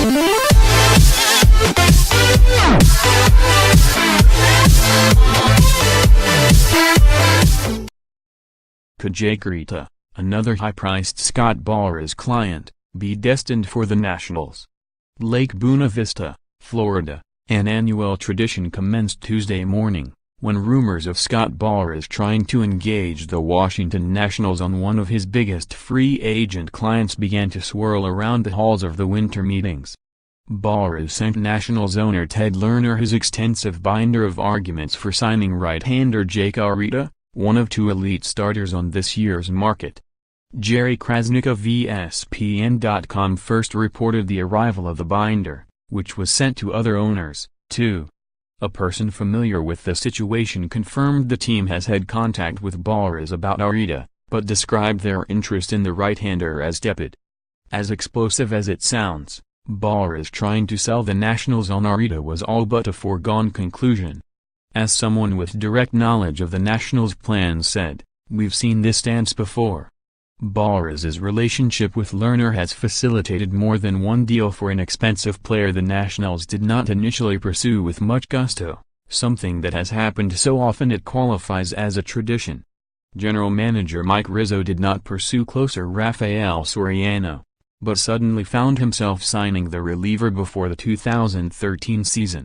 Could Jake Arrieta, another high-priced Scott Boras client, be destined for the Nationals? Lake Buena Vista, Florida, an annual tradition commenced Tuesday morning, when rumors of Scott Boras trying to engage the Washington Nationals on one of his biggest free agent clients began to swirl around the halls of the winter meetings. Boras sent Nationals owner Ted Lerner his extensive binder of arguments for signing right-hander Jake Arrieta, one of two elite starters on this year's market. Jerry Crasnick of ESPN.com first reported the arrival of the binder, which was sent to other owners, too. A person familiar with the situation confirmed the team has had contact with Boras about Arrieta, but described their interest in the right-hander as tepid. As explosive as it sounds, Boras trying to sell the Nationals on Arrieta was all but a foregone conclusion. As someone with direct knowledge of the Nationals' plans said, "We've seen this dance before." Boras's relationship with Lerner has facilitated more than one deal for an expensive player the Nationals did not initially pursue with much gusto, something that has happened so often it qualifies as a tradition. General manager Mike Rizzo did not pursue closer Rafael Soriano, but suddenly found himself signing the reliever before the 2013 season.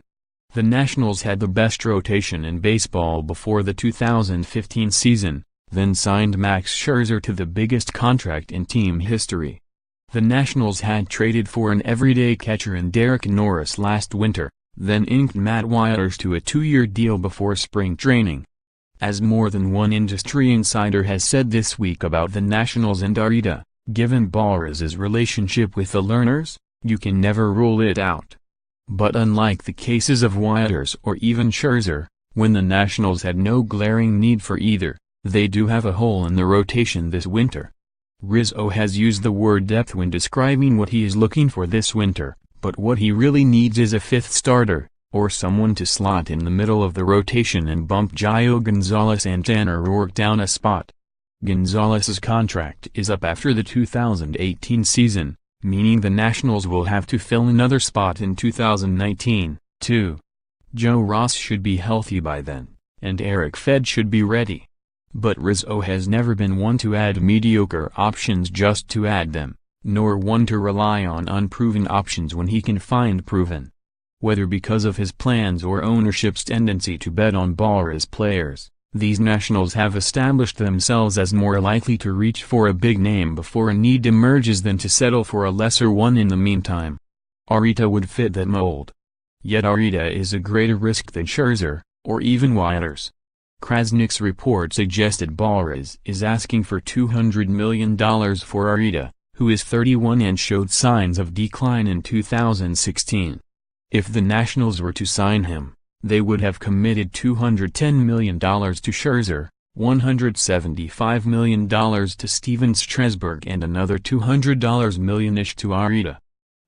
The Nationals had the best rotation in baseball before the 2015 season, then signed Max Scherzer to the biggest contract in team history. The Nationals had traded for an everyday catcher in Derek Norris last winter, then inked Matt Wieters to a 2-year deal before spring training. As more than one industry insider has said this week about the Nationals and Arrieta, given Boras's relationship with the Lerners, you can never rule it out. But unlike the cases of Wieters or even Scherzer, when the Nationals had no glaring need for either, they do have a hole in the rotation this winter. Rizzo has used the word depth when describing what he is looking for this winter, but what he really needs is a fifth starter, or someone to slot in the middle of the rotation and bump Gio Gonzalez and Tanner Roark down a spot. Gonzalez's contract is up after the 2018 season, meaning the Nationals will have to fill another spot in 2019, too. Joe Ross should be healthy by then, and Eric Fed should be ready. But Rizzo has never been one to add mediocre options just to add them, nor one to rely on unproven options when he can find proven. Whether because of his plans or ownership's tendency to bet on Boras players, these Nationals have established themselves as more likely to reach for a big name before a need emerges than to settle for a lesser one in the meantime. Arrieta would fit that mold. Yet Arrieta is a greater risk than Scherzer, or even Wieters. Crasnick's report suggested Boras is asking for $200 million for Arrieta, who is 31 and showed signs of decline in 2016. If the Nationals were to sign him, they would have committed $210 million to Scherzer, $175 million to Steven Strasburg and another $200 million-ish to Arrieta.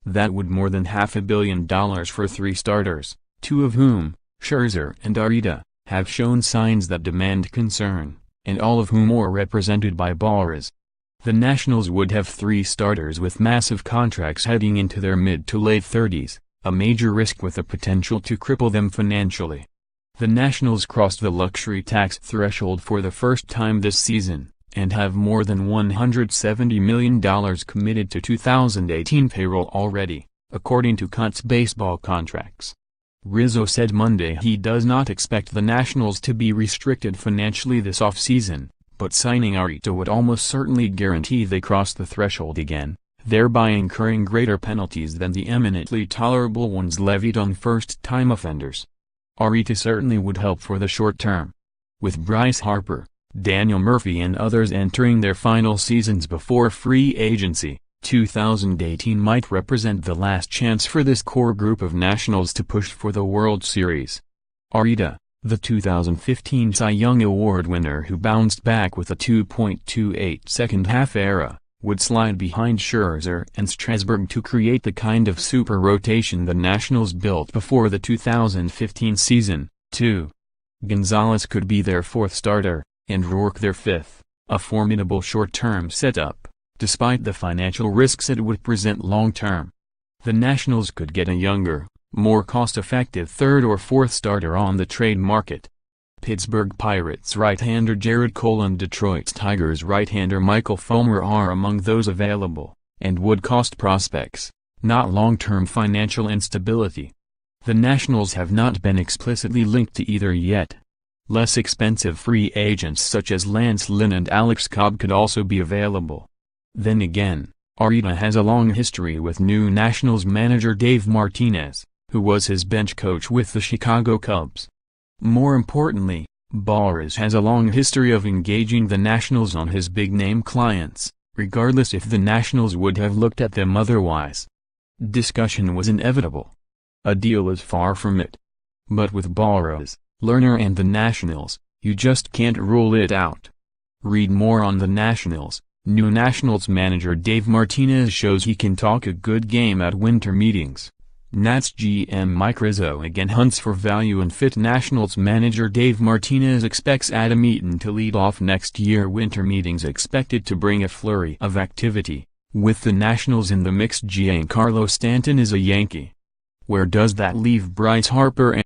That would more than $500 million for 3 starters, 2 of whom, Scherzer and Arrieta, have shown signs that demand concern, and all of whom are represented by Boras. The Nationals would have 3 starters with massive contracts heading into their mid to late 30s, a major risk with the potential to cripple them financially. The Nationals crossed the luxury tax threshold for the first time this season, and have more than $170 million committed to 2018 payroll already, according to Cut's baseball contracts. Rizzo said Monday he does not expect the Nationals to be restricted financially this offseason, but signing Arrieta would almost certainly guarantee they cross the threshold again, thereby incurring greater penalties than the eminently tolerable ones levied on first-time offenders. Arrieta certainly would help for the short term. With Bryce Harper, Daniel Murphy and others entering their final seasons before free agency, 2018 might represent the last chance for this core group of Nationals to push for the World Series. Arrieta, the 2015 Cy Young Award winner who bounced back with a 2.28 second-half ERA, would slide behind Scherzer and Strasburg to create the kind of super rotation the Nationals built before the 2015 season, too. Gonzalez could be their 4th starter, and Roark their 5th, a formidable short-term setup, despite the financial risks it would present long-term. The Nationals could get a younger, more cost-effective third or fourth starter on the trade market. Pittsburgh Pirates right-hander Jared Cole and Detroit Tigers right-hander Michael Fulmer are among those available, and would cost prospects, not long-term financial instability. The Nationals have not been explicitly linked to either yet. Less expensive free agents such as Lance Lynn and Alex Cobb could also be available. Then again, Arrieta has a long history with new Nationals manager Dave Martinez, who was his bench coach with the Chicago Cubs. More importantly, Boras has a long history of engaging the Nationals on his big-name clients, regardless if the Nationals would have looked at them otherwise. Discussion was inevitable. A deal is far from it. But with Boras, Lerner and the Nationals, you just can't rule it out. Read more on the Nationals. New Nationals manager Dave Martinez shows he can talk a good game at winter meetings. Nats GM Mike Rizzo again hunts for value and fit. Nationals manager Dave Martinez expects Adam Eaton to lead off next year. Winter meetings expected to bring a flurry of activity. With the Nationals in the mix, Giancarlo Stanton is a Yankee. Where does that leave Bryce Harper and